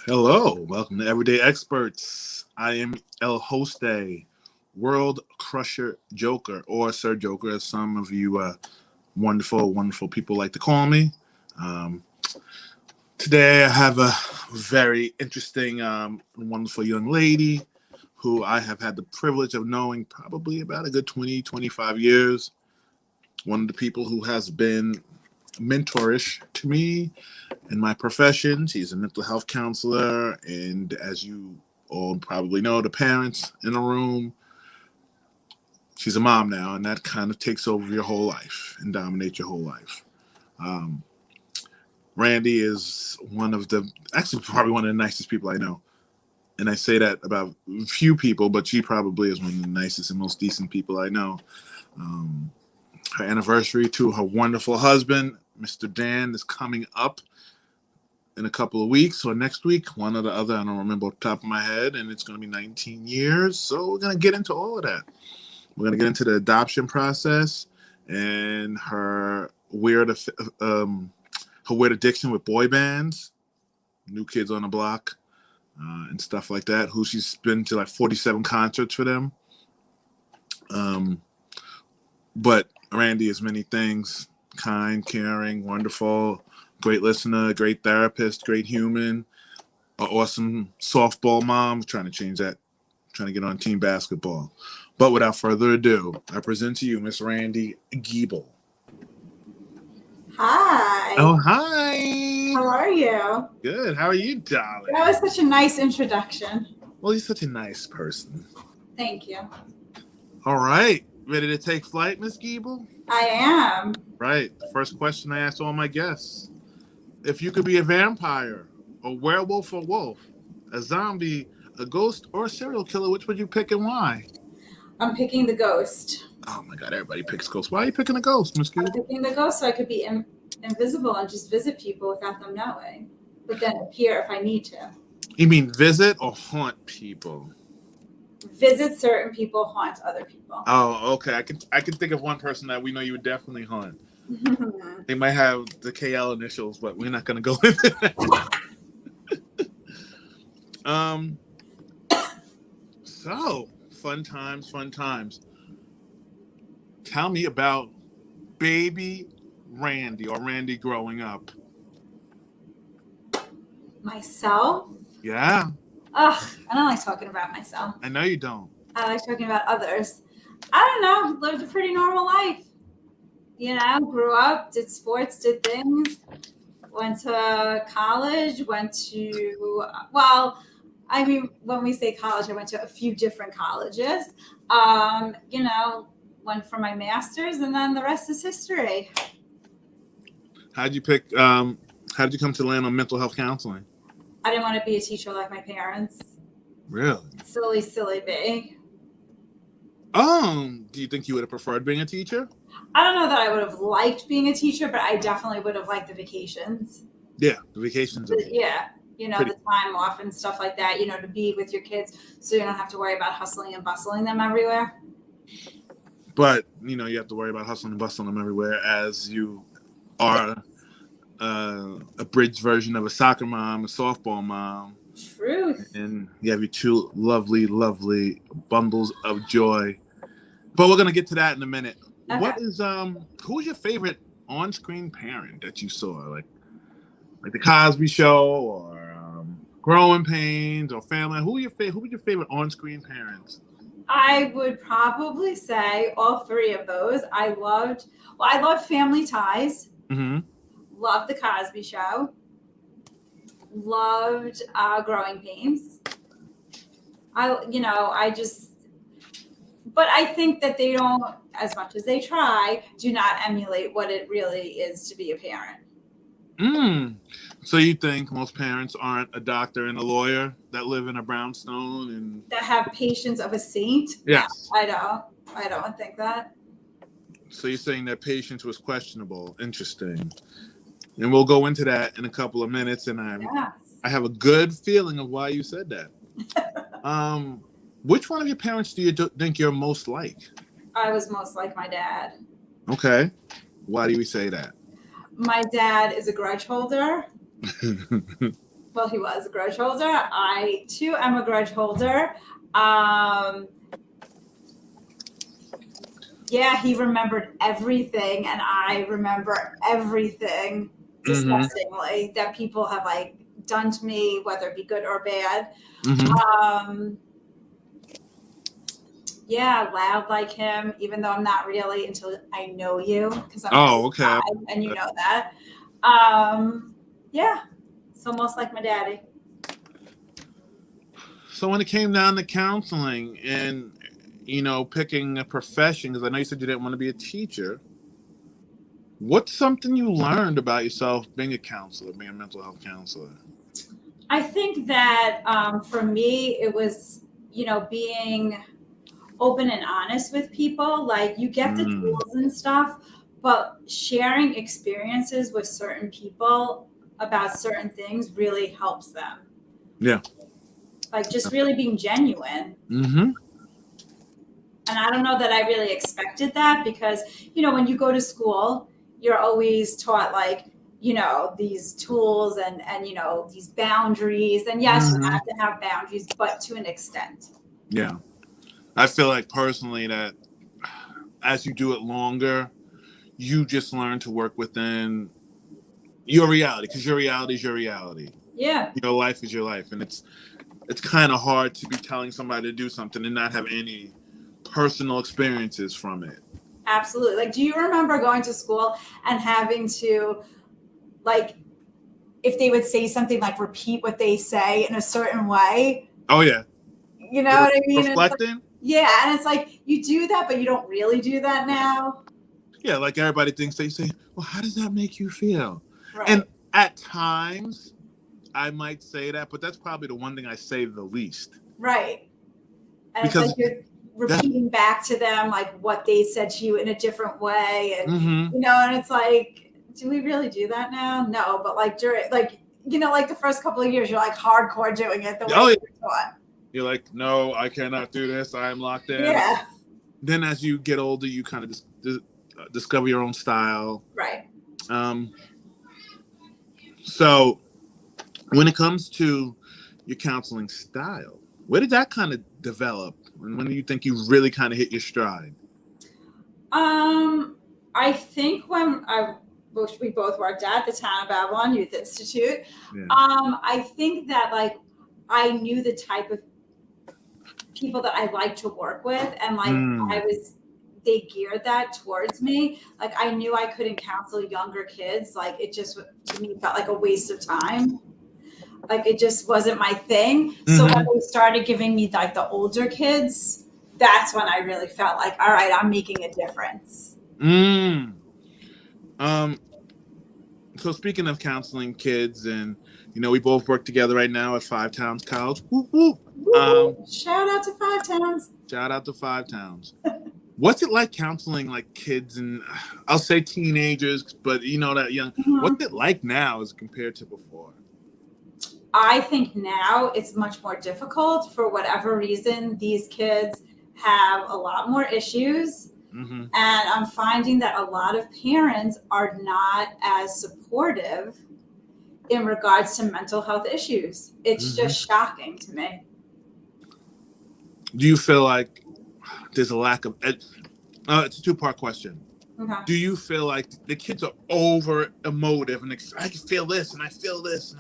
Hello, welcome to Everyday Experts. I am El Hoste, World Crusher Joker, or Sir Joker, as some of you wonderful people like to call me. Um, Today I have a very interesting, wonderful young lady who I have had the privilege of knowing probably about a good 20, 25 years. One of the people who has been mentorish to me in my profession. She's a mental health counselor, and as you all probably know, the parents in the room, she's a mom now, and that kind of takes over your whole life and dominates your whole life. Um, Randi is actually probably one of the nicest people I know. And I say that about few people, but she probably is one of the nicest and most decent people I know. Um, Her anniversary to her wonderful husband, Mr. Dan, is coming up in a couple of weeks or next week, one or the other. I don't remember off the top of my head, and it's going to be 19 years. So we're going to get into all of that. We're going to get into the adoption process and um, her weird addiction with boy bands, New Kids on the Block, and stuff like that. Who she's been to like 47 concerts for them. But Randi is many things: kind, caring, wonderful, great listener, great therapist, great human, an awesome softball mom. Trying to change that, trying to get on team basketball. But without further ado, I present to you Miss Randi Giebel. Hi. Oh, hi. How are you? Good. How are you, darling? That was such a nice introduction. Well, you're such a nice person. Thank you. All right. Ready to take flight, Miss Giebel? I am. Right. The first question I ask all my guests. If you could be a vampire, a werewolf or wolf, a zombie, a ghost, or a serial killer, which would you pick and why? I'm picking the ghost. Oh my God, everybody picks ghosts. Why are you picking a ghost, Miss I'm Giebel? picking the ghost so I could be invisible and just visit people without them knowing, but then appear if I need to. You mean visit or haunt people? Visit certain people, haunt other people. Oh, okay. I can think of one person that we know you would definitely haunt. They might have the KL initials, but we're not gonna go into that. So fun times. Tell me about baby Randi or Randi growing up. Myself? Yeah. Ugh, I don't like talking about myself. I know you don't. I like talking about others. I don't know, lived a pretty normal life. You know, grew up, did sports, did things, went to college, when we say college, I went to a few different colleges. Went for my master's, and then the rest is history. How did you come to land on mental health counseling? I didn't want to be a teacher like my parents. Really? Silly me. Do you think you would have preferred being a teacher? I don't know that I would have liked being a teacher, but I definitely would have liked the vacations. Yeah, the vacations. Yeah. The time off and stuff like that, to be with your kids so you don't have to worry about hustling and bustling them everywhere. But, you have to worry about hustling and bustling them everywhere as you are a bridge version of a soccer mom, a softball mom. Truth. And you have your two lovely bundles of joy. But we're going to get to that in a minute. Okay. Who's your favorite on-screen parent that you saw? Like the Cosby Show or Growing Pains or Family? Who were your favorite on-screen parents? I would probably say all three of those. I loved Family Ties. Mm-hmm. Loved the Cosby Show. Loved Growing Pains. But I think that they don't, as much as they try, do not emulate what it really is to be a parent. So you think most parents aren't a doctor and a lawyer that live in a brownstone and that have patience of a saint? Yes. No, I don't think that. So you're saying that patience was questionable. Interesting. And we'll go into that in a couple of minutes, and I have a good feeling of why you said that. Which one of your parents do you think you're most like? I was most like my dad. Okay. Why do we say that? My dad is a grudge holder. Well, he was a grudge holder. I too am a grudge holder. Yeah, he remembered everything, and I remember everything disgustingly that people have like done to me, whether it be good or bad. Yeah, loud like him, even though I'm not really until I know you, because I'm Okay. and you know that. Yeah, it's almost like my daddy. So when it came down to counseling and, picking a profession, because I know you said you didn't want to be a teacher, what's something you learned about yourself being a counselor, being a mental health counselor? I think that for me, it was, being open and honest with people. Like, you get the tools and stuff, but sharing experiences with certain people about certain things really helps them. Yeah. Like, just really being genuine. And I don't know that I really expected that because, when you go to school, you're always taught like, these tools and these boundaries. And yes, you have to have boundaries, but to an extent. Yeah. I feel like personally that as you do it longer, you just learn to work within your reality, because your reality is your reality. Yeah. Your life is your life. And it's kind of hard to be telling somebody to do something and not have any personal experiences from it. Absolutely. Like, do you remember going to school and having to, like, if they would say something, like repeat what they say in a certain way? Oh, yeah. You know what I mean? Reflecting? Like, yeah. And it's like, you do that, but you don't really do that now. Yeah. Like everybody thinks, they say, well, how does that make you feel? Right. And at times I might say that, but that's probably the one thing I say the least. Right. And because it's like you're repeating back to them like what they said to you in a different way. And, and it's like, do we really do that now? No, but like during, like, like the first couple of years, you're like hardcore doing it the way you're taught. You're like, no, I cannot do this. I am locked in. Yeah. Then as you get older, you kind of discover your own style. Right. So when it comes to your counseling style, where did that kind of develop? And when do you think you really kind of hit your stride? I think when we both worked at the Town of Babylon Youth Institute. Yeah. I think that like I knew the type of people that I like to work with, and like they geared that towards me. Like I knew I couldn't counsel younger kids. Like it just to me felt like a waste of time. Like it just wasn't my thing. So when they started giving me like the older kids, that's when I really felt like, all right, I'm making a difference. So speaking of counseling kids, and we both work together right now at Five Towns College. Woo, woo. Shout out to Five Towns. Shout out to Five Towns. What's it like counseling like kids and I'll say teenagers, but that young? What's it like now as compared to before? I think now it's much more difficult for whatever reason. These kids have a lot more issues. And I'm finding that a lot of parents are not as supportive in regards to mental health issues. It's just shocking to me. Do you feel like there's a lack of it's a two-part question. Okay. Do you feel like the kids are over emotive and I can feel this and I feel this?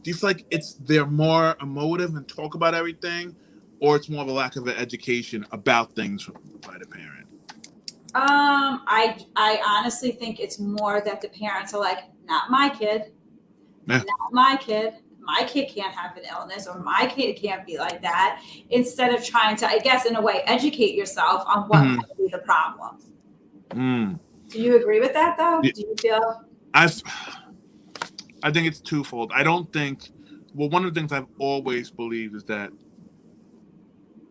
Do you feel like they're more emotive and talk about everything, or it's more of a lack of an education about things by the parent? I honestly think it's more that the parents are like, not my kid, not my kid. My kid can't have an illness, or my kid can't be like that. Instead of trying to, I guess, in a way, educate yourself on what might be the problem. Do you agree with that, though? Do you feel? I think it's twofold. I don't think. Well, one of the things I've always believed is that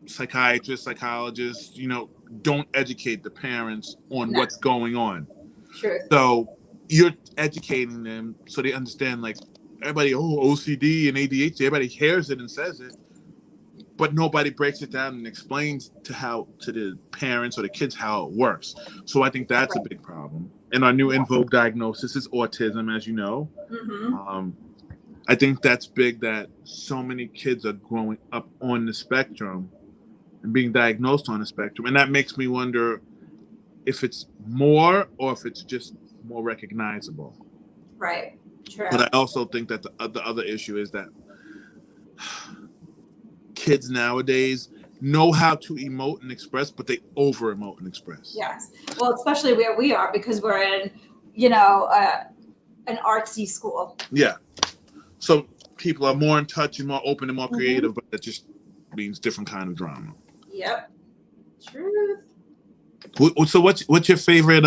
psychiatrists, psychologists, don't educate the parents on what's going on. Sure. So you're educating them so they understand, like, everybody, OCD and ADHD, everybody hears it and says it, but nobody breaks it down and explains to the parents or the kids how it works. So I think that's a big problem. And our new in vogue diagnosis is autism, as you know. I think that's big that so many kids are growing up on the spectrum and being diagnosed on the spectrum. And that makes me wonder if it's more or if it's just more recognizable. Right. True. But I also think that the other issue is that kids nowadays know how to emote and express, but they over emote and express. Yes. Well, especially where we are, because we're in, you know, an artsy school. Yeah. So people are more in touch and more open and more creative, but that just means different kind of drama. Yep. Truth. So what's your favorite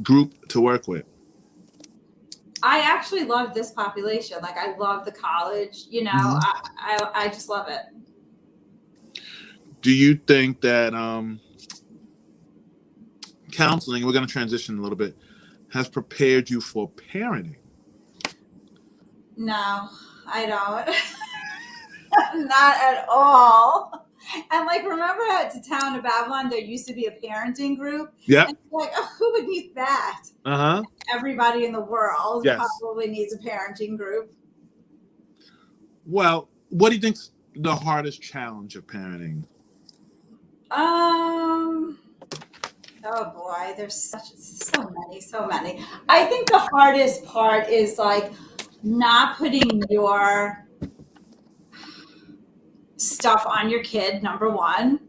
group to work with? I actually love this population. Like, I love the college, you know, I just love it. Do you think that counseling, we're going to transition a little bit, has prepared you for parenting? No, I don't. Not at all. And like, remember at the Town of Babylon, there used to be a parenting group? Yeah. Like, oh, who would need that? Uh-huh. Everybody in the world Yes. probably needs a parenting group. Well, what do you think's the hardest challenge of parenting? Oh boy, there's so many. I think the hardest part is like not putting your stuff on your kid, number one.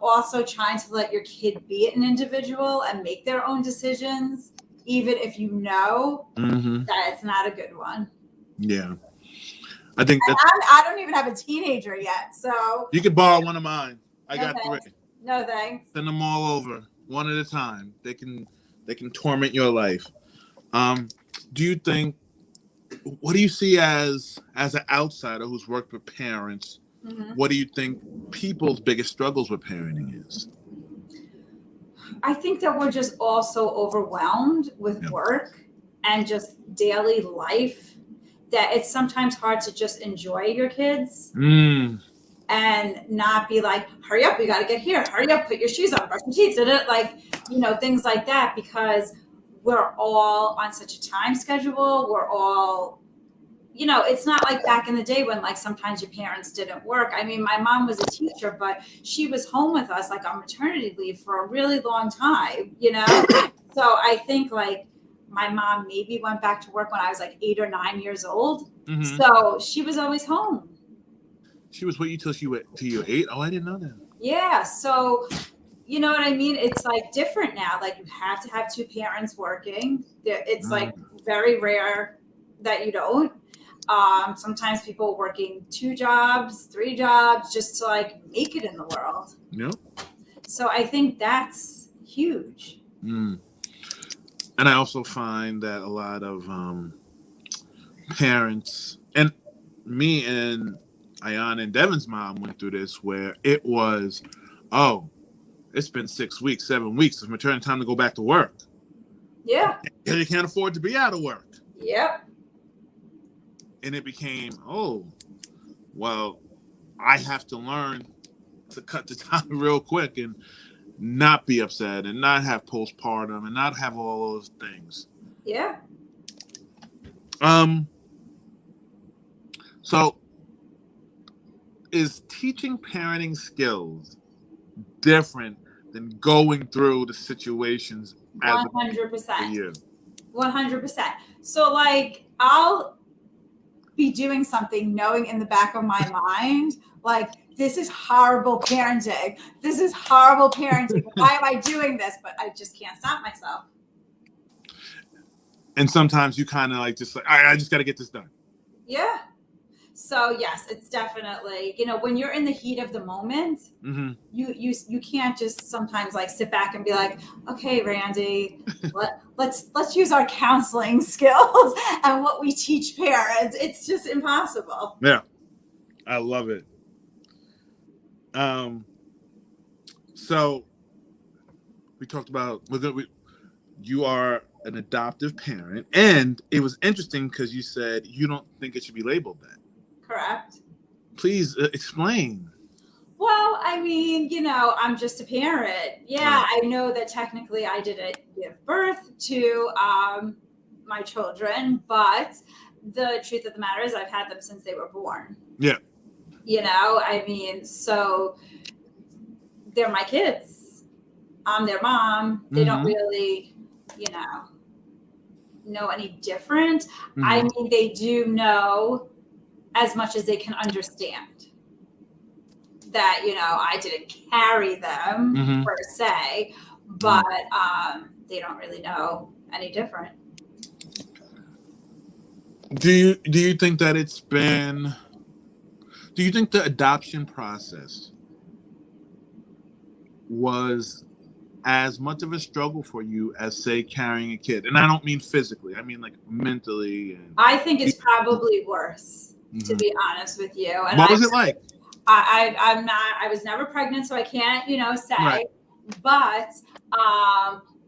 Also trying to let your kid be an individual and make their own decisions, even if you know that it's not a good one. Yeah. I think I don't even have a teenager yet, so you can borrow one of mine. I got thanks. 3. No thanks. Send them all over, one at a time. They can torment your life. Do you think? What do you see as an outsider who's worked with parents? What do you think people's biggest struggles with parenting is? I think that we're just all so overwhelmed with work and just daily life that it's sometimes hard to just enjoy your kids and not be like, hurry up, we got to get here. Hurry up, put your shoes on, brush your teeth, like, you know, things like that, because we're all on such a time schedule. We're all, you know, it's not like back in the day when like sometimes your parents didn't work. I mean, my mom was a teacher, but she was home with us like on maternity leave for a really long time, you know? So I think like my mom maybe went back to work when I was like 8 or 9 years old. So she was always home. She was with you till you were 8? Oh, I didn't know that. Yeah. So, you know what I mean? It's like different now. Like you have to have 2 parents working. It's like very rare that you don't. Sometimes people working 2 jobs, 3 jobs just to like make it in the world. Yep. So I think that's huge. And I also find that a lot of parents, and me and Ayan and Devin's mom went through this, where it was, oh, it's been 6 weeks, 7 weeks. It's maternity time to go back to work. Yeah. And you can't afford to be out of work. Yep. And it became, oh, well, I have to learn to cut the time real quick and not be upset and not have postpartum and not have all those things. Yeah. So is teaching parenting skills different than going through the situations as 100%. for you? 100%. So like I'll be doing something knowing in the back of my mind, like, this is horrible parenting. This is horrible parenting. Why am I doing this? But I just can't stop myself. And sometimes you kind of like, just like, all right, I just got to get this done. Yeah. So yes, it's definitely, you know, when you're in the heat of the moment, you can't just sometimes like sit back and be like, okay, Randy, let's use our counseling skills and what we teach parents. It's just impossible. Yeah, I love it. So we talked about you are an adoptive parent, and it was interesting because you said you don't think it should be labeled that. Correct. Please explain. Well, I mean, you know, I'm just a parent. Yeah, right. I know that technically I didn't give birth to my children, but the truth of the matter is I've had them since they were born. Yeah. You know, I mean, so they're my kids. I'm their mom. They don't really, you know any different. I mean, they do know as much as they can understand that, you know, I didn't carry them per se, but they don't really know any different. Do you think that do you think the adoption process was as much of a struggle for you as, say, carrying a kid? And I don't mean physically, I mean like mentally. I think it's probably worse, to be honest with you. And what was it like? I was never pregnant, so I can't, you know, say, right. But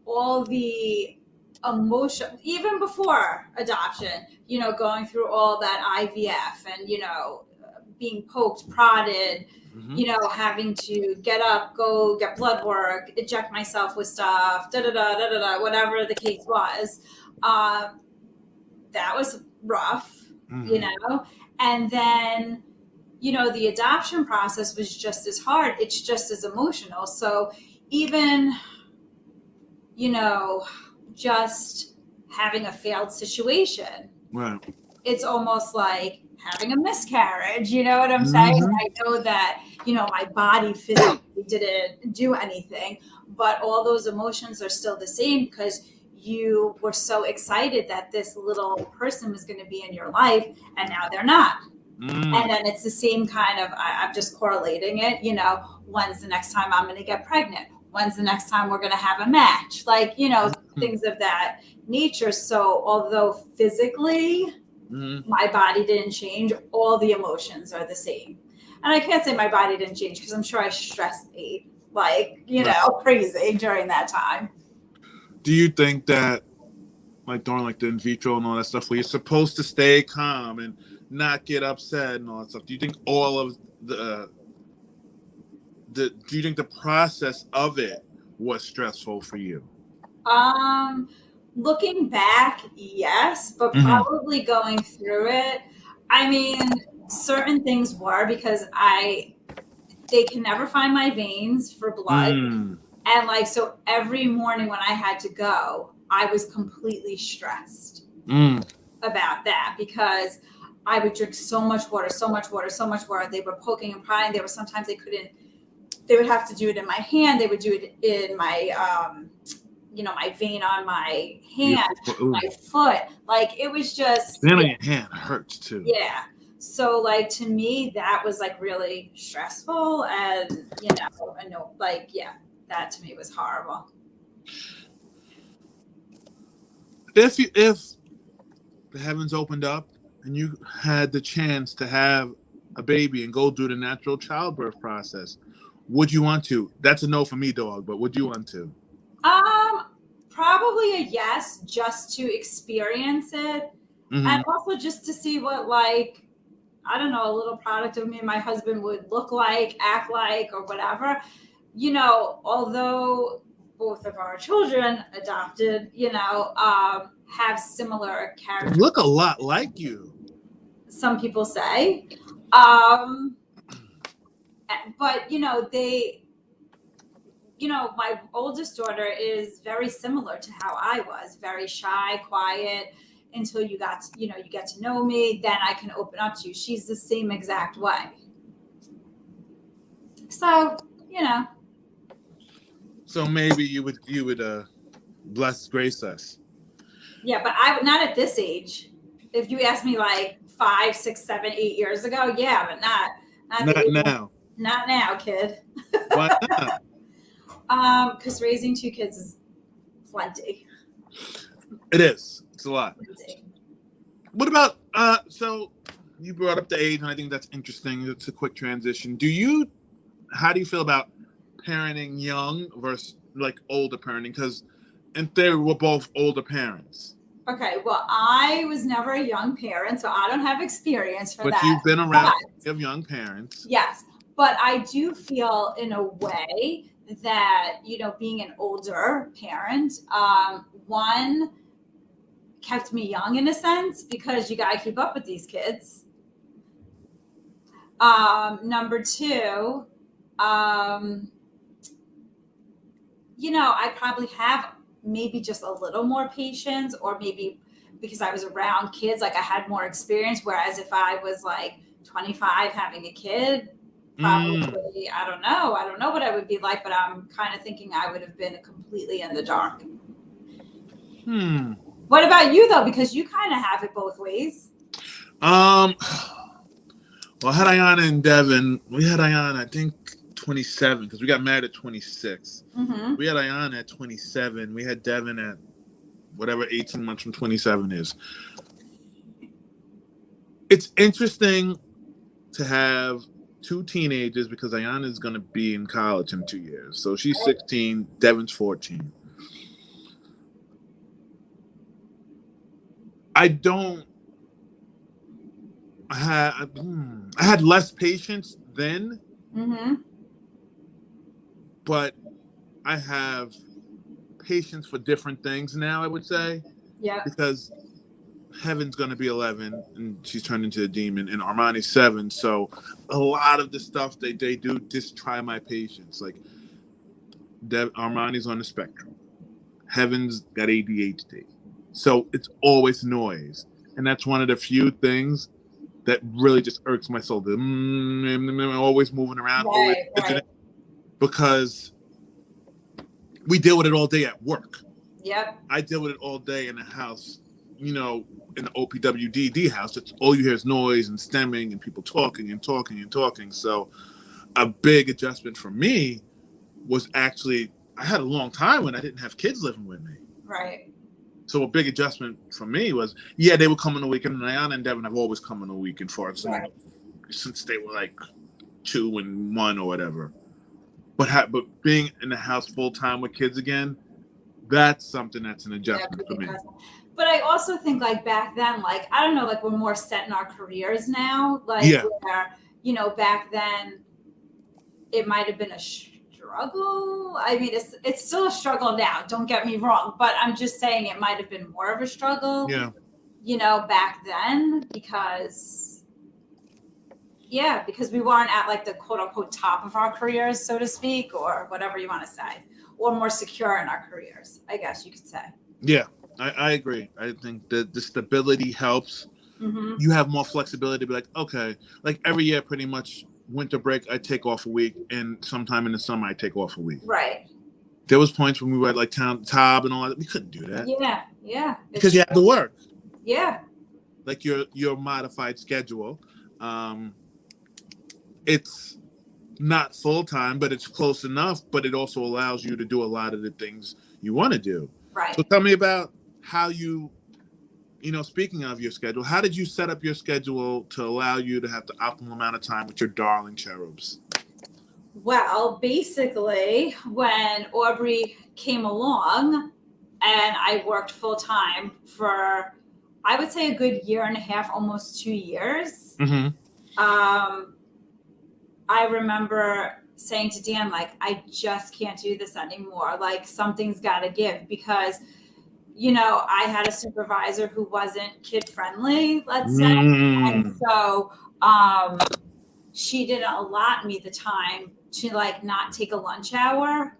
all the emotion, even before adoption, you know, going through all that IVF and, you know, being poked, prodded, you know, having to get up, go get blood work, inject myself with stuff, whatever the case was. That was rough, you know, and then, you know, the adoption process was just as hard. It's just as emotional. So even, you know, just having a failed situation, right. It's almost like having a miscarriage. You know what I'm saying? I know that, you know, my body physically didn't do anything, but all those emotions are still the same because you were so excited that this little person was going to be in your life, and now they're not. And then it's the same kind of, I'm just correlating it, you know, when's the next time I'm going to get pregnant? When's the next time we're going to have a match? Like, you know, things of that nature. So although physically my body didn't change, all the emotions are the same. And I can't say my body didn't change because I'm sure I stress ate like, you know, crazy during that time. Do you think that, like during like the in vitro and all that stuff, where you're supposed to stay calm and not get upset and all that stuff, do you think all of do you think the process of it was stressful for you? Looking back, yes, but probably going through it, I mean, certain things were because they can never find my veins for blood. And like, so every morning when I had to go, I was completely stressed about that because I would drink so much water. They were poking and prying. There were sometimes they would have to do it in my hand. They would do it in my, you know, my vein on my hand, my foot. Like, it was just. Then your hand hurts too. Yeah. So like, to me, that was like really stressful. And, you know, I know, like, yeah, that to me was horrible. If the heavens opened up and you had the chance to have a baby and go through the natural childbirth process, would you want to? That's a no for me, dog, but would you want to? Probably a yes, just to experience it. And also just to see what, like, I don't know, a little product of me and my husband would look like, act like, or whatever. You know, although both of our children adopted, you know, have similar characters. Look a lot like you. Some people say. But, you know, my oldest daughter is very similar to how I was, very shy, quiet, until you get to know me, then I can open up to you. She's the same exact way. So, you know. So maybe you would grace us. Yeah, but I would not at this age. If you asked me like 5, 6, 7, 8 years ago, yeah, but not now. Not now, kid. Why not? Because raising 2 kids is plenty. It is. It's a lot. Plenty. What about so you brought up the age, and I think that's interesting. It's a quick transition. How do you feel about parenting young versus like older parenting? Because in theory, we're both older parents. Okay, well, I was never a young parent, so I don't have experience for that. But you've been around of young parents. Yes, but I do feel in a way that, you know, being an older parent, one, kept me young in a sense, because you got to keep up with these kids. Number two, I probably have maybe just a little more patience, or maybe because I was around kids, like I had more experience. Whereas if I was like 25 having a kid, probably, I don't know what I would be like, but I'm kind of thinking I would have been completely in the dark. What about you though? Because you kind of have it both ways. Well, I had Ayana and Devin. We had Ayana, I think, 27, because we got married at 26. Mm-hmm. We had Ayana at 27. We had Devin at whatever 18 months from 27 is. It's interesting to have two teenagers, because Ayana is going to be in college in 2 years. So she's 16, Devin's 14. I had less patience then, but I have patience for different things now, I would say. Yeah. Because Heaven's going to be 11 and she's turned into a demon, and Armani's 7. So a lot of the stuff they do just try my patience. Like Armani's on the spectrum. Heaven's got ADHD. So it's always noise. And that's one of the few things that really just irks my soul. Always moving around, always fidgeting, because we deal with it all day at work. Yep. I deal with it all day in the house, in the OPWDD house. It's all you hear is noise and stemming and people talking and talking and talking. So a big adjustment for me was actually, I had a long time when I didn't have kids living with me. Right. So a big adjustment for me was, they would come on the weekend, and Ayana and Devin have always come on the weekend for us, since they were like 2 and 1 or whatever. But being in the house full time with kids again, that's something that's an adjustment for me. But I also think, like, back then, like, I don't know, like, we're more set in our careers now. Like, where, back then it might have been a struggle. I mean, it's still a struggle now, don't get me wrong, but I'm just saying it might have been more of a struggle, back then, because we weren't at, like, the quote unquote top of our careers, so to speak, or whatever you want to say, or more secure in our careers, I guess you could say. Yeah, I agree. I think that the stability helps. You have more flexibility to be like, okay, like every year pretty much, winter break I take off a week, and sometime in the summer I take off a week. Right. There was points when we were at like Tab and all that, we couldn't do that. Yeah. Because you had to work. Yeah. Like your modified schedule. It's not full time, but it's close enough, but it also allows you to do a lot of the things you want to do. Right. So tell me about how you, speaking of your schedule, how did you set up your schedule to allow you to have the optimal amount of time with your darling cherubs? Well, basically, when Aubrey came along and I worked full time for, I would say, a good year and a half, almost 2 years. I remember saying to Dan, like, I just can't do this anymore. Like, something's got to give, because I had a supervisor who wasn't kid friendly, let's say. And so she didn't allot me the time to, like, not take a lunch hour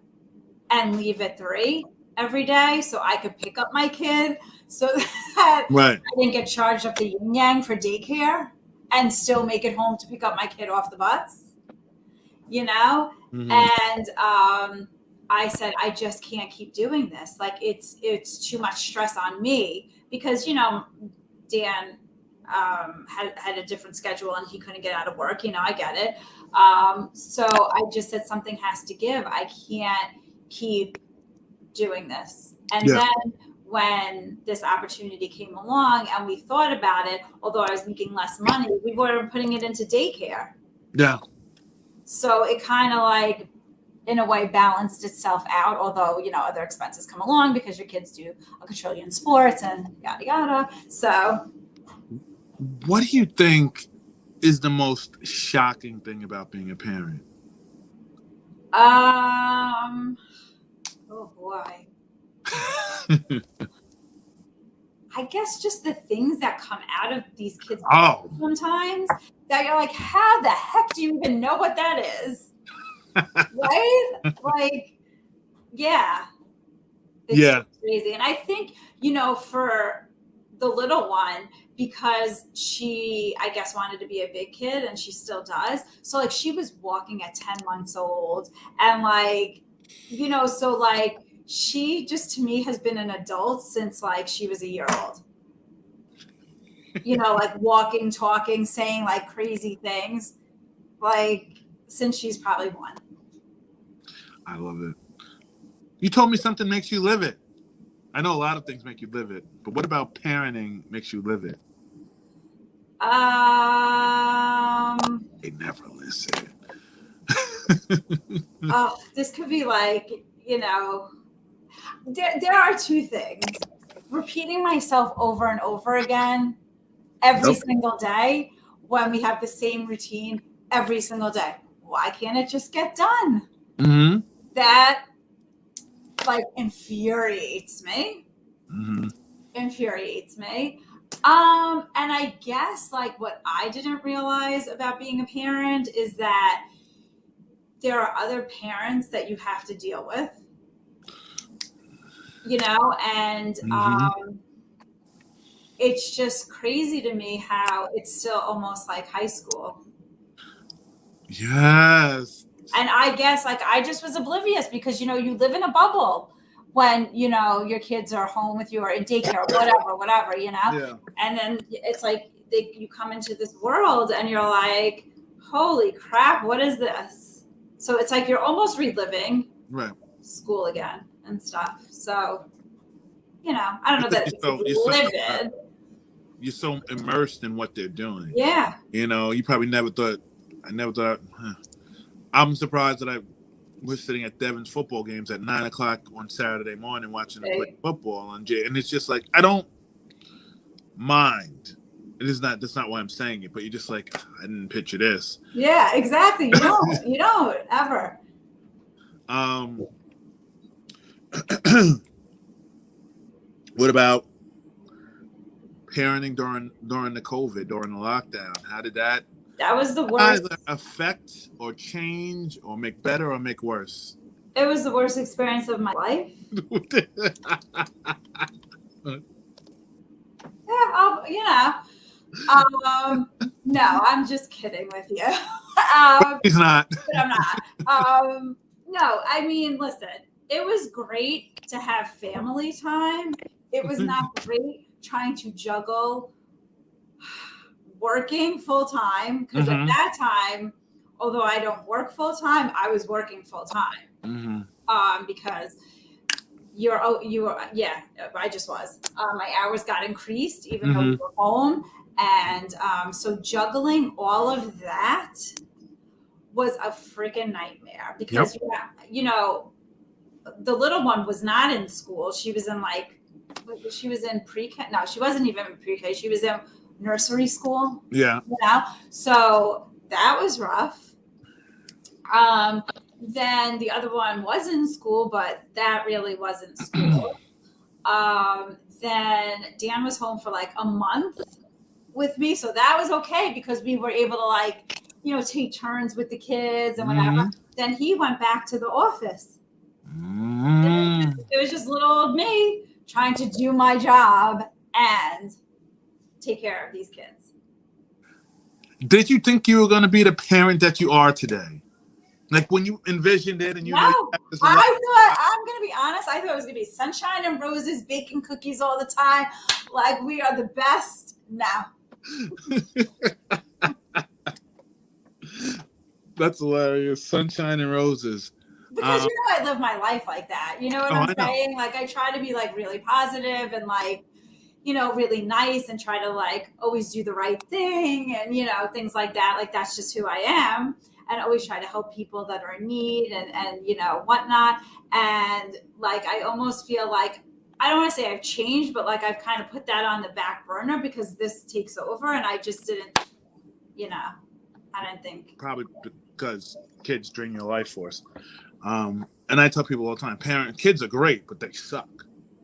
and leave at 3 every day so I could pick up my kid, so that I didn't get charged up the yin yang for daycare and still make it home to pick up my kid off the bus, And I said, I just can't keep doing this. Like, it's too much stress on me, because, Dan had a different schedule and he couldn't get out of work. I get it. So I just said, something has to give. I can't keep doing this. And then when this opportunity came along and we thought about it, although I was making less money, we were putting it into daycare. Yeah. So it kind of, like, in a way, balanced itself out, although, other expenses come along because your kids do a quadrillion sports and yada, yada. So what do you think is the most shocking thing about being a parent? Oh boy. I guess just the things that come out of these kids sometimes that you're like, how the heck do you even know what that is? Right? Like, yeah. It's crazy. And I think, for the little one, because she, I guess, wanted to be a big kid and she still does. So like she was walking at 10 months old and like, so like she just to me has been an adult since like she was a year old. Like walking, talking, saying like crazy things, like since she's probably 1. I love it. You told me something makes you live it. I know a lot of things make you live it, but what about parenting makes you live it? They never listen. Oh, this could be like, there are 2 things. Repeating myself over and over again every single day when we have the same routine every single day. Why can't it just get done? Mm-hmm. That like infuriates me. Mm-hmm. Infuriates me. And I guess like what I didn't realize about being a parent is that there are other parents that you have to deal with, and it's just crazy to me how it's still almost like high school. Yes. And I guess like I just was oblivious because, you live in a bubble when, your kids are home with you or in daycare, whatever, Yeah. And then it's like you come into this world and you're like, holy crap, what is this? So it's like you're almost reliving school again and stuff. So, I don't know that it's you're so immersed in what they're doing. Yeah. You probably never thought, I'm surprised that I was sitting at Devon's football games at 9:00 on Saturday morning watching them play football and it's just like, I don't mind. That's not why I'm saying it, but you're just like, I didn't picture this. Yeah, exactly. You don't ever. What about parenting during the COVID, during the lockdown? How did that was the worst either affect or change or make better or make worse? It was the worst experience of my life. No, I'm just kidding with you. He's not. But I'm not. No, I mean, listen, it was great to have family time. It was not great trying to juggle working full time because at that time, although I don't work full time, I was working full time. Because I just was. My hours got increased even though we were home. And so juggling all of that was a freaking nightmare because, the little one was not in school. She was in pre-K. No, she wasn't even in pre-K. She was in nursery school. Yeah. So that was rough. Then the other one was in school, but that really wasn't school. Then Dan was home for like a month with me. So that was okay because we were able to take turns with the kids and whatever. Then he went back to the office. It was just little old me trying to do my job and take care of these kids. Did you think you were going to be the parent that you are today? Like when you envisioned it and you I thought, I'm going to be honest, I thought it was going to be sunshine and roses, baking cookies all the time. Like we are the best now. That's hilarious. Sunshine and roses. Because I live my life like that. You know what I'm saying? Like I try to be like really positive and like, really nice and try to like always do the right thing and, things like that. Like that's just who I am. And always try to help people that are in need and whatnot. And like, I almost feel like, I don't want to say I've changed, but like I've kind of put that on the back burner because this takes over. And I just didn't, I didn't think. Probably because kids drain your life force. And I tell people all the time, kids are great, but they suck.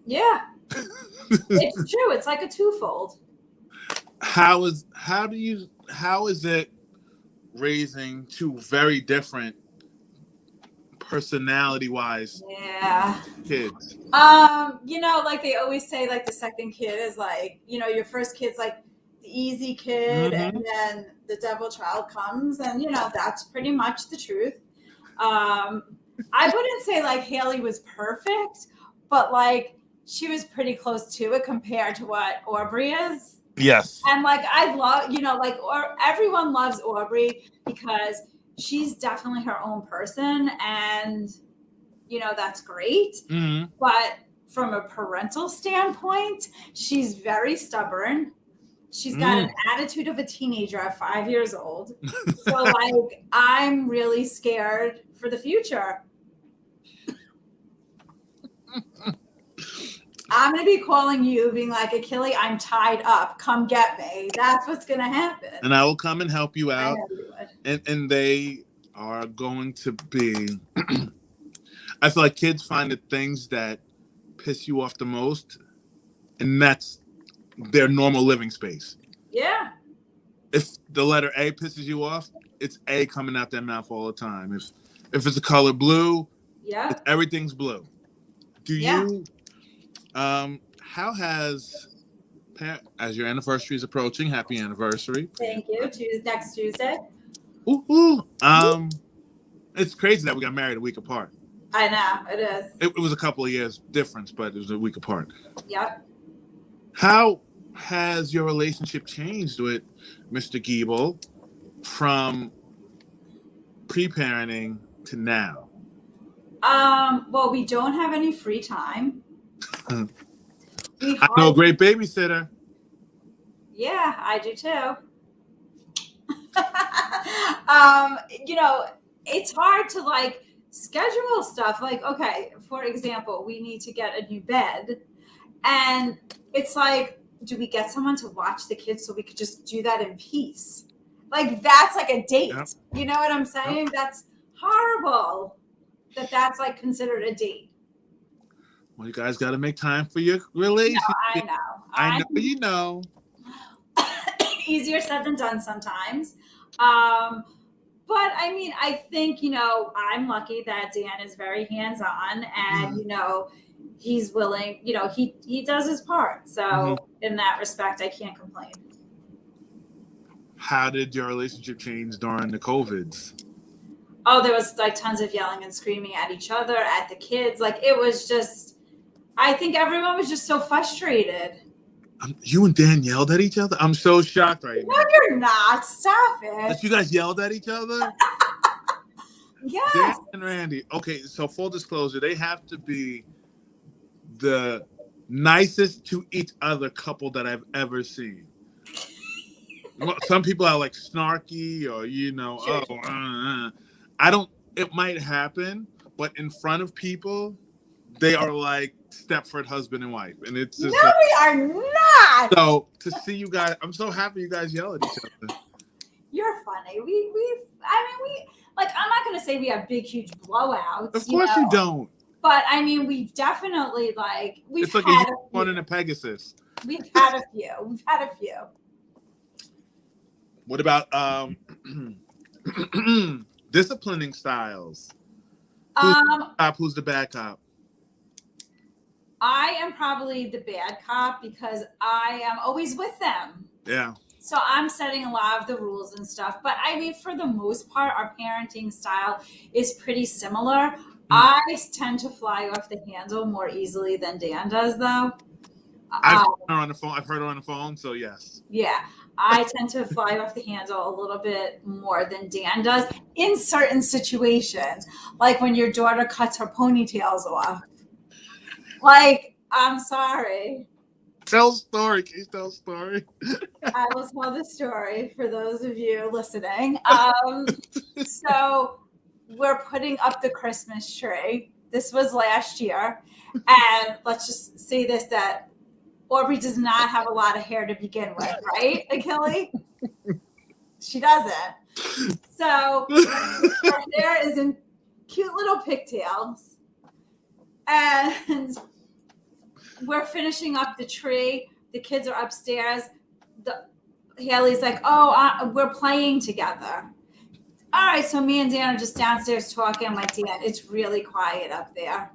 Yeah. It's true. It's like a twofold. How is it raising two very different personality-wise kids? Like they always say, like the second kid is like, your first kid's like the easy kid, and then the devil child comes, and that's pretty much the truth. I wouldn't say like Haley was perfect, but like she was pretty close to it compared to what Aubrey is. Yes. And like I love, everyone loves Aubrey because she's definitely her own person, and that's great. Mm-hmm. But from a parental standpoint, she's very stubborn. She's got an attitude of a teenager at 5 years old. So like I'm really scared for the future. I'm going to be calling you, being like, Achille, I'm tied up. Come get me. That's what's going to happen. And I will come and help you out. I know you would. And they are going to be... I feel like kids find the things that piss you off the most, and that's their normal living space. Yeah. If the letter A pisses you off, it's A coming out their mouth all the time. If it's a color blue, everything's blue. Do you... how has, as your anniversary is approaching, happy anniversary. Thank you. Next Tuesday. It's crazy that we got married a week apart. I know, it is. It was a couple of years difference, but it was a week apart. Yep. How has your relationship changed with Mr. Giebel from pre-parenting to now? Well, we don't have any free time. I know a great babysitter. Yeah, I do too. It's hard to like schedule stuff. Like, okay, for example, we need to get a new bed, and it's like, do we get someone to watch the kids so we could just do that in peace? Like, that's like a date. Yep. You know what I'm saying? Yep. That's horrible. That's like considered a date. Well, you guys got to make time for your relationship. No, I know. You know. Easier said than done sometimes. But I mean, I think, I'm lucky that Dan is very hands-on, and, he's willing, he does his part. So in that respect, I can't complain. How did your relationship change during the COVIDs? Oh, there was like tons of yelling and screaming at each other, at the kids. Like, it was just, I think everyone was just so frustrated. You and Dan yelled at each other? I'm so shocked right now. No, you're not. Stop it. That you guys yelled at each other? Yes. Dan and Randy. Okay, so full disclosure, they have to be the nicest to each other couple that I've ever seen. Some people are like snarky or, sure. I don't, it might happen, but in front of people, they are like Stepford husband and wife. And it's just no, we are not. So to see you guys, I'm so happy you guys yell at each other. You're funny. I'm not going to say we have big, huge blowouts. Of course you don't. But I mean, we've definitely it's like a one in a Pegasus. We've had a few. What about disciplining styles? Who's the bad cop? I am probably the bad cop because I am always with them. Yeah. So I'm setting a lot of the rules and stuff. But I mean, for the most part, our parenting style is pretty similar. I tend to fly off the handle more easily than Dan does, though. I've heard her on the phone, so yes. Yeah. I tend to fly off the handle a little bit more than Dan does in certain situations. Like when your daughter cuts her ponytails off. Like, I'm sorry. Tell a story. Can you tell a story? I will tell the story for those of you listening. So we're putting up the Christmas tree. This was last year. And let's just say this, that Aubrey does not have a lot of hair to begin with, right, Achille? She doesn't. So her hair is in cute little pigtails. And we're finishing up the tree. The kids are upstairs. Haley's like, oh, we're playing together. All right, so me and Dan are just downstairs talking. I'm like, Dan, it's really quiet up there.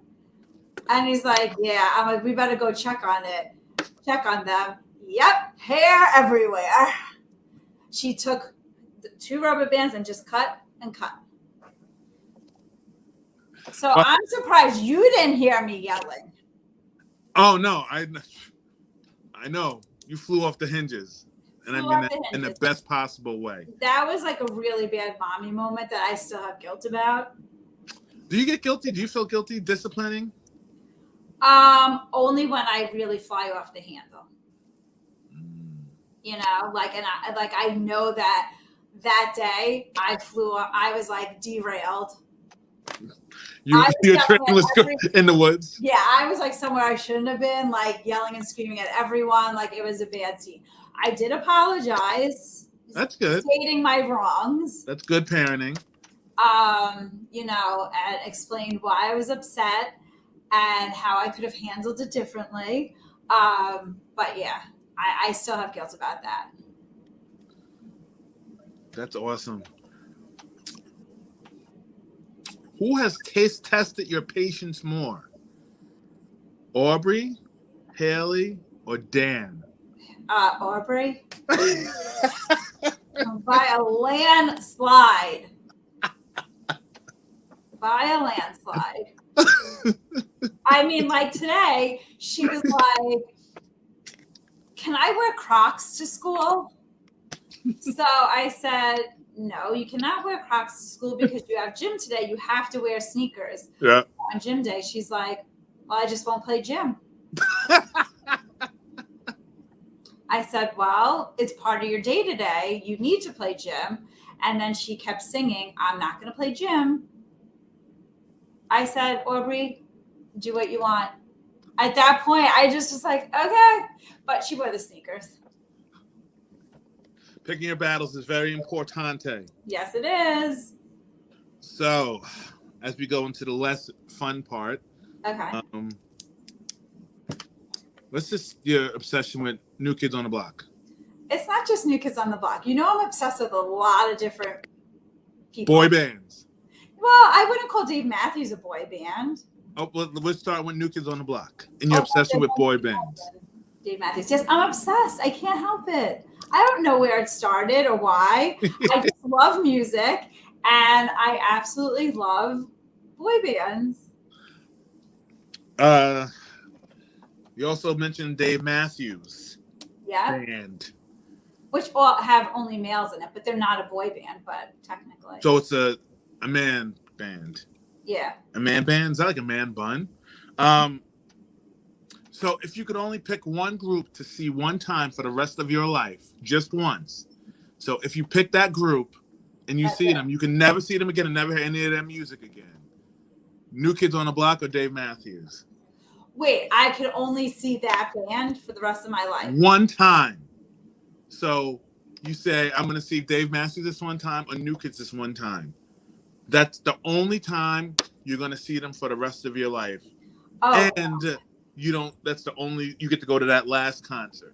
And he's like, yeah. I'm like, we better go check on it. Check on them. Yep, hair everywhere. She took the 2 rubber bands and just cut and cut. So I'm surprised you didn't hear me yelling. Oh no, I know you flew off the hinges, and I mean that in the best possible way. That was like a really bad mommy moment that I still have guilt about. Do you get guilty? Do you feel guilty disciplining? Only when I really fly off the handle. You know, like, and I know that day I was like derailed. Your train was in the woods. Yeah, I was like somewhere I shouldn't have been, like yelling and screaming at everyone. Like it was a bad scene. I did apologize. That's good. Stating my wrongs. That's good parenting. You know, and explained why I was upset and how I could have handled it differently. But yeah, I still have guilt about that. That's awesome. Who has tested your patience more? Aubrey, Haley, or Dan? Aubrey. By a landslide. I mean, like today, she was like, can I wear Crocs to school? So I said, no, you cannot wear Crocs to school because you have gym today. You have to wear sneakers on gym day. She's like, well, I just won't play gym. I said, well, it's part of your day today. You need to play gym. And then she kept singing, I'm not going to play gym. I said, Aubrey, do what you want. At that point, I just was like, okay. But she wore the sneakers. Picking your battles is very importante. Yes, it is. So, as we go into the less fun part, okay. Let's just your obsession with New Kids on the Block. It's not just New Kids on the Block. You know, I'm obsessed with a lot of different people. Boy bands. Well, I wouldn't call Dave Matthews a boy band. Oh, well, let's start with New Kids on the Block. And your obsession with boy bands. Dave Matthews. Yes, I'm obsessed. I can't help it. I don't know where it started or why. I just love music, and I absolutely love boy bands. You also mentioned Dave Matthews. Yeah. Band. Which all have only males in it, but they're not a boy band, but technically. So it's a man band. Yeah. A man band? Is that like a man bun? So if you could only pick one group to see one time for the rest of your life, just once. So if you pick that group and you see them, you can never see them again and never hear any of their music again. New Kids on the Block or Dave Matthews? Wait, I could only see that band for the rest of my life? One time. So you say, I'm going to see Dave Matthews this one time or New Kids this one time. That's the only time you're going to see them for the rest of your life. Oh. And that's the only, you get to go to that last concert.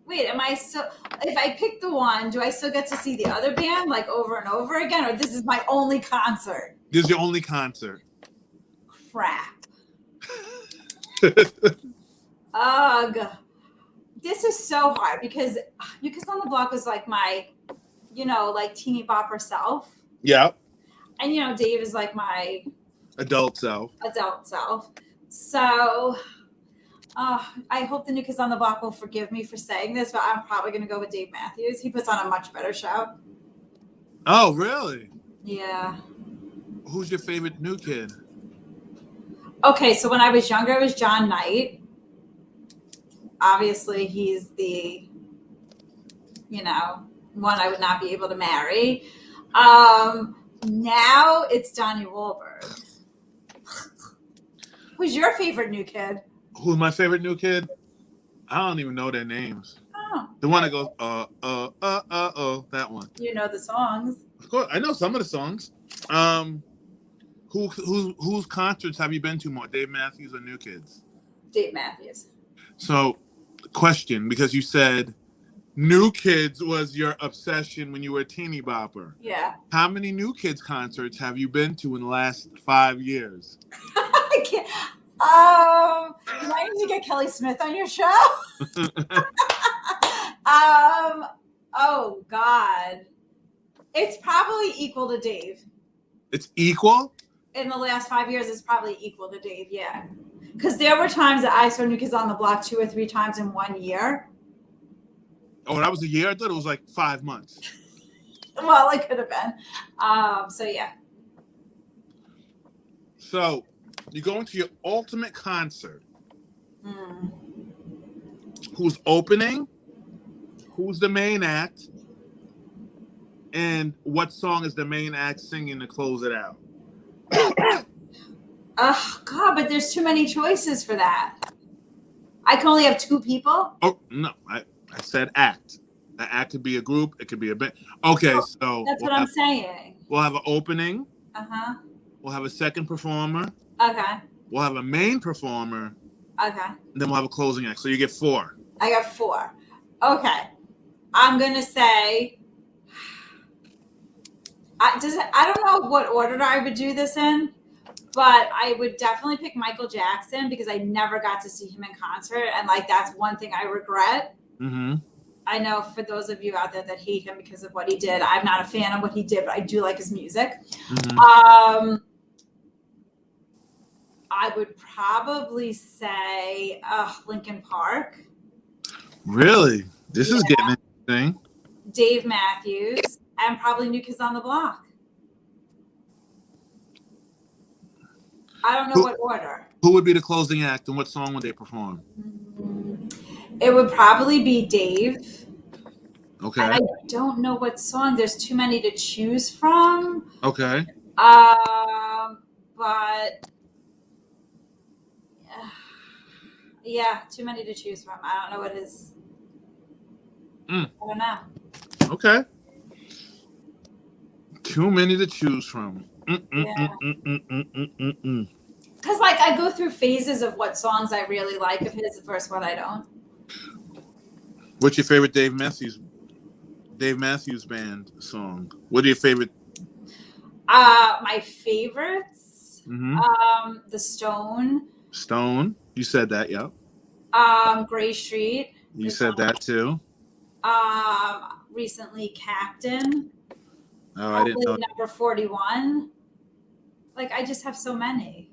Wait, am I still, if I pick the one, do I still get to see the other band like over and over again? Or this is my only concert? This is your only concert. Crap. Ugh. This is so hard because New Kids on the Block was like my, like teeny bopper self. Yeah. And, Dave is like my adult self. So I hope the New Kids on the Block will forgive me for saying this, but I'm probably going to go with Dave Matthews. He puts on a much better show. Oh, really? Yeah. Who's your favorite new kid? Okay, so when I was younger, it was John Knight. Obviously, he's the, one I would not be able to marry. Now it's Donnie Wahlberg. Who's your favorite new kid? Who's my favorite new kid? I don't even know their names. Oh. The one that goes, that one. You know the songs. Of course, I know some of the songs. Whose concerts have you been to more, Dave Matthews or New Kids? Dave Matthews. So, question, because you said New Kids was your obsession when you were a teeny bopper. Yeah. How many New Kids concerts have you been to in the last 5 years? I can't. You might need to get Kelly Smith on your show. Oh God, it's probably equal to Dave. It's equal? In the last 5 years, it's probably equal to Dave. Yeah, because there were times that I saw New Kids on the Block 2 or 3 times in 1 year. Oh, that was a year? I thought it was like 5 months. Well, it could have been. So yeah. So you go into your ultimate concert. Who's opening? Who's the main act? And what song is the main act singing to close it out? Oh God, but there's too many choices for that. I can only have 2 people. Oh no, I said act. An act could be a group. It could be a band. Okay, so that's what I'm saying. We'll have an opening. We'll have a second performer. Okay. We'll have a main performer. Okay. And then we'll have a closing act. So you get 4. I got 4. Okay. I'm gonna say. I don't know what order I would do this in, but I would definitely pick Michael Jackson because I never got to see him in concert, and like that's one thing I regret. Mm-hmm. I know for those of you out there that hate him because of what he did, I'm not a fan of what he did, but I do like his music. Mm-hmm. I would probably say Linkin Park. Really? This is getting interesting. Dave Matthews and probably New Kids on the Block. I don't know what order. Who would be the closing act and what song would they perform? It would probably be Dave. Okay. And I don't know what song. There's too many to choose from. Okay. But yeah, too many to choose from. I don't know what his. I don't know. Okay. Too many to choose from. Because like I go through phases of what songs I really like of his versus what I don't. What's your favorite Dave Matthews Band song? What are your favorite? My favorites. Mm-hmm. The Stone. Stone. You said that, yep. Gray Street. You said that too. Recently Captain. Oh, I didn't know. Number 41. Like I just have so many.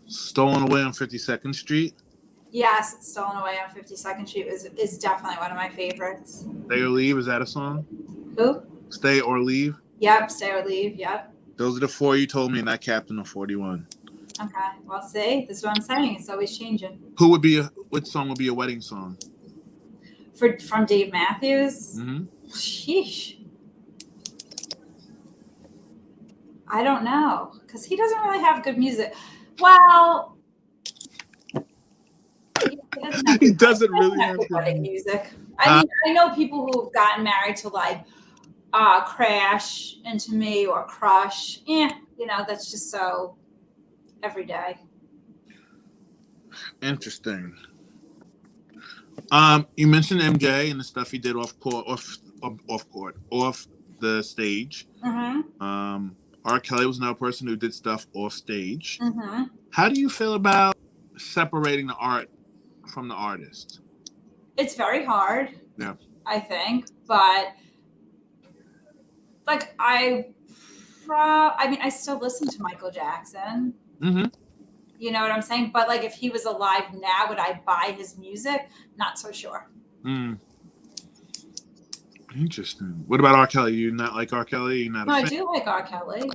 Stolen Away on 52nd Street. Yes, Stolen Away on 52nd Street is definitely one of my favorites. Stay or Leave, is that a song? Who? Stay or Leave? Yep, Stay or Leave, yep. Those are the 4 you told me, and not Captain of 41. Okay, well, see, this is what I'm saying. It's always changing. What song would be a wedding song? From Dave Matthews? Mm-hmm. Sheesh. I don't know, because he doesn't really have good music. Well, he doesn't really have good wedding music. I mean, I know people who have gotten married to like Crash, Into Me, or Crush. That's just so every day. Interesting. You mentioned MJ and the stuff he did off the stage. Mm-hmm. R. Kelly was another person who did stuff off stage. Mm-hmm. How do you feel about separating the art from the artist? It's very hard. Yeah. I think, but like I still listen to Michael Jackson. Mm-hmm. You know what I'm saying? But like if he was alive now, would I buy his music? Not so sure. Interesting. What about R. Kelly? You not like R. Kelly? You not? No, I do like R. Kelly.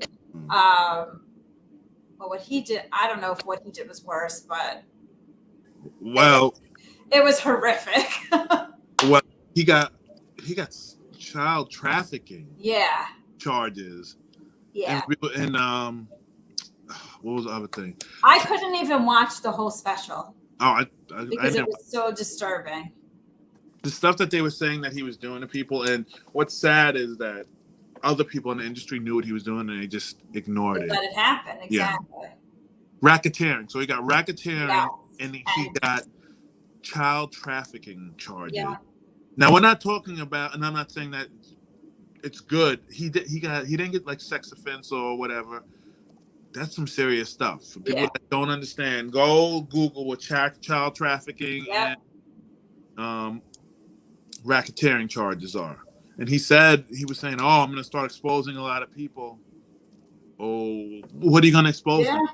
But what he did, I don't know if what he did was worse, but it was horrific. Well, he got child trafficking. Yeah. Charges. Yeah. And what was the other thing? I couldn't even watch the whole special. Oh, because it was so disturbing. The stuff that they were saying that he was doing to people, and what's sad is that other people in the industry knew what he was doing and they just ignored it. Let it happen. Exactly. Yeah. Racketeering. So he got racketeering, Yes. and he got child trafficking charges. Yeah. Now we're not talking about, and I'm not saying that it's good. He didn't get like sex offense or whatever. That's some serious stuff. For people that don't understand, go Google what child trafficking and racketeering charges are. And he was saying, "Oh, I'm going to start exposing a lot of people." Oh, what are you going to expose them?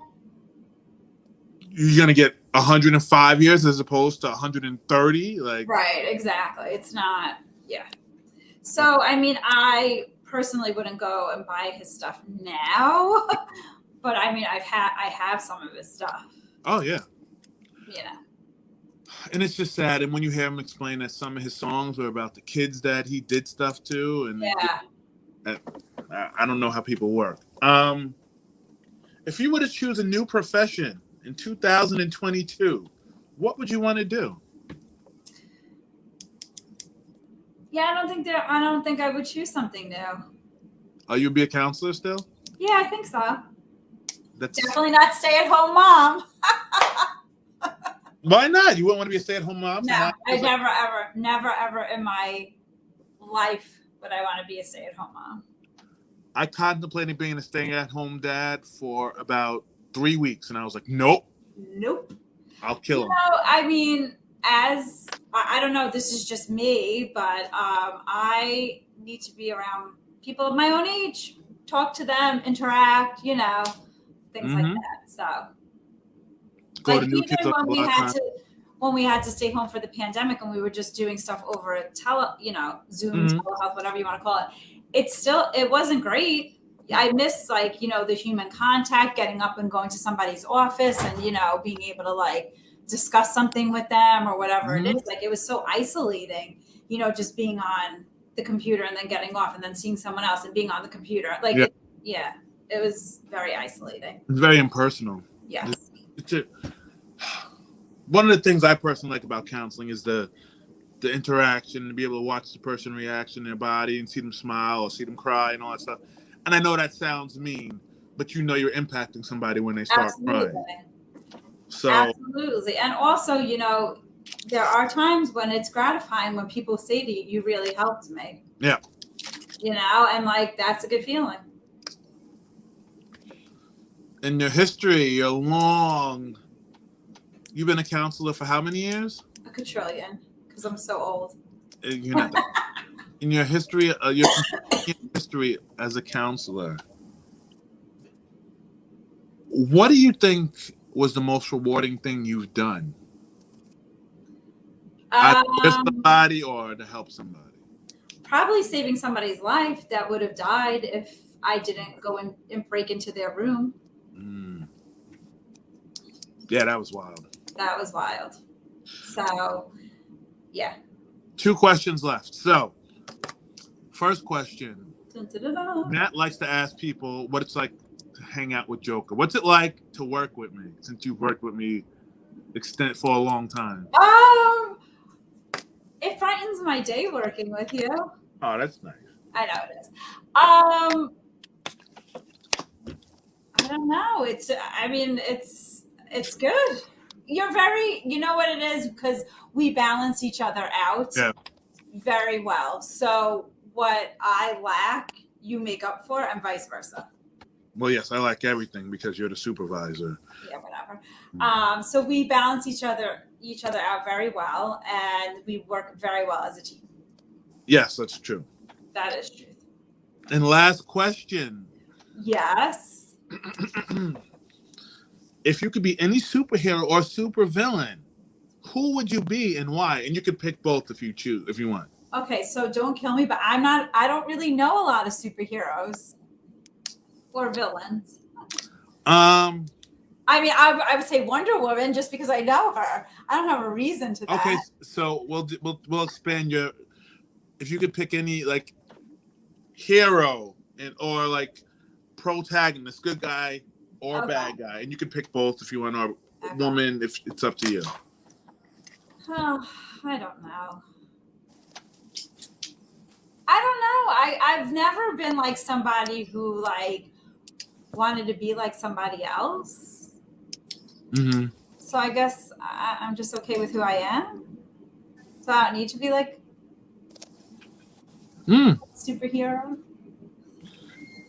You're going to get 105 years as opposed to 130? Like, right, exactly. It's not, So, I mean, I personally wouldn't go and buy his stuff now, but I mean, I have some of his stuff. Oh, yeah. Yeah. And it's just sad. And when you hear him explain that some of his songs were about the kids that he did stuff to, and I don't know how people work. If you were to choose a new profession in 2022, what would you want to do? Yeah, I don't think I would choose something new. Oh, you'd be a counselor still? Yeah, I think so. That's definitely not stay-at-home mom. Why not? You wouldn't want to be a stay-at-home mom? No, I never, ever in my life would I want to be a stay-at-home mom. I contemplated being a stay-at-home dad for about 3 weeks, and I was like, nope. I'll kill him. I mean, I don't know, this is just me, but I need to be around people of my own age, talk to them, interact, things like that. So, go to new kids when we had to stay home for the pandemic and we were just doing stuff over Zoom, telehealth, whatever you want to call it, it wasn't great. I miss the human contact, getting up and going to somebody's office and, being able to discuss something with them or whatever it is. It was so isolating, just being on the computer and then getting off and then seeing someone else and being on the computer. It was very isolating. It's very impersonal. Yes. One of the things I personally like about counseling is the interaction, to be able to watch the person reaction in their body and see them smile or see them cry and all that stuff. And I know that sounds mean, but you're impacting somebody when they start crying. So absolutely. And also, there are times when it's gratifying when people say to you, "You really helped me." Yeah. And that's a good feeling. In your history, you've been a counselor for how many years? A quadrillion, because I'm so old. You're not in your history, your history as a counselor, what do you think was the most rewarding thing you've done? Either with somebody or to help somebody? Probably saving somebody's life that would have died if I didn't go and break into their room. Yeah, that was wild. That was wild. So, yeah. 2 questions left. So, first question. Dun-dun-dun-dun. Matt likes to ask people what it's like to hang out with Joker. What's it like to work with me, since you've worked with me for a long time? It brightens my day working with you. Oh, that's nice. I know it is. I don't know. It's good. You're very, you know what it is, because we balance each other out very well. So what I lack, you make up for, and vice versa. Well, yes, I like everything because you're the supervisor. Yeah, whatever. So we balance each other out very well, and we work very well as a team. Yes, that's true. That is true. And last question. Yes. If you could be any superhero or supervillain, who would you be and why? And you could pick both if you want. Okay, so don't kill me, but I don't really know a lot of superheroes or villains. I mean, I would say Wonder Woman just because I know her. I don't have a reason to that. Okay, so we'll expand your. If you could pick any hero or protagonist, good guy or bad guy, and you can pick both if you want, or woman, if it's up to you. Oh, I don't know. I I've never been like somebody who like wanted to be like somebody else. Mm-hmm. So I guess I'm just okay with who I am. So I don't need to be like superhero.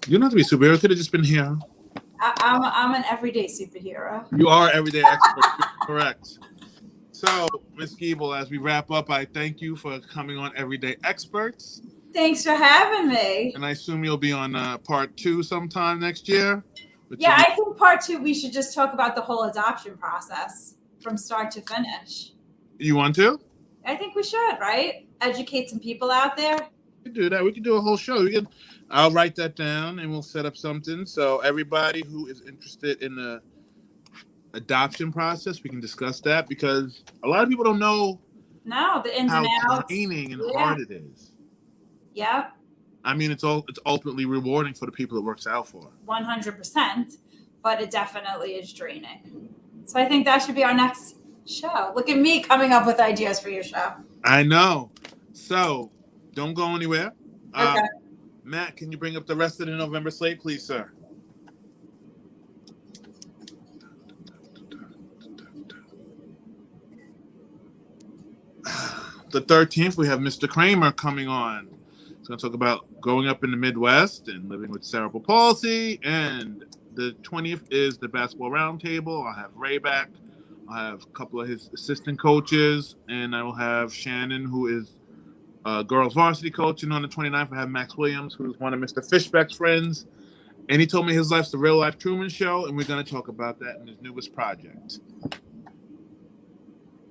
You don't have to be superhero. Could have just been here. I'm an everyday superhero. You are everyday expert. Correct. So, Ms. Giebel, as we wrap up, I thank you for coming on Everyday Experts. Thanks for having me. And I assume you'll be on part 2 sometime next year. Yeah, I think part 2, we should just talk about the whole adoption process from start to finish. You want to? I think we should, right? Educate some people out there. We can do that. We can do a whole show. I'll write that down and we'll set up something. So everybody who is interested in the adoption process, we can discuss that, because a lot of people don't know the ins and outs, how draining and hard it is. Yeah. I mean, it's ultimately rewarding for the people it works out for. 100%, but it definitely is draining. So I think that should be our next show. Look at me coming up with ideas for your show. I know. So don't go anywhere. Okay. Matt, can you bring up the rest of the November slate, please, sir? The 13th, we have Mr. Kramer coming on. He's going to talk about growing up in the Midwest and living with cerebral palsy. And the 20th is the basketball roundtable. I'll have Ray back. I'll have a couple of his assistant coaches. And I will have Shannon, who is girls varsity coach. And on the 29th, I have Max Williams, who is one of Mr. Fishbeck's friends. And he told me his life's the real life Truman Show. And we're going to talk about that in his newest project.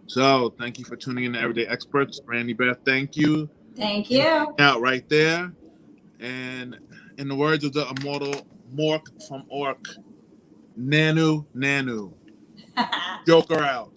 So thank you for tuning in to Everyday Experts. Randy, Beth, thank you. Thank you. Out right there. And in the words of the immortal Mork from Ork, Nanu, Nanu. Joker out.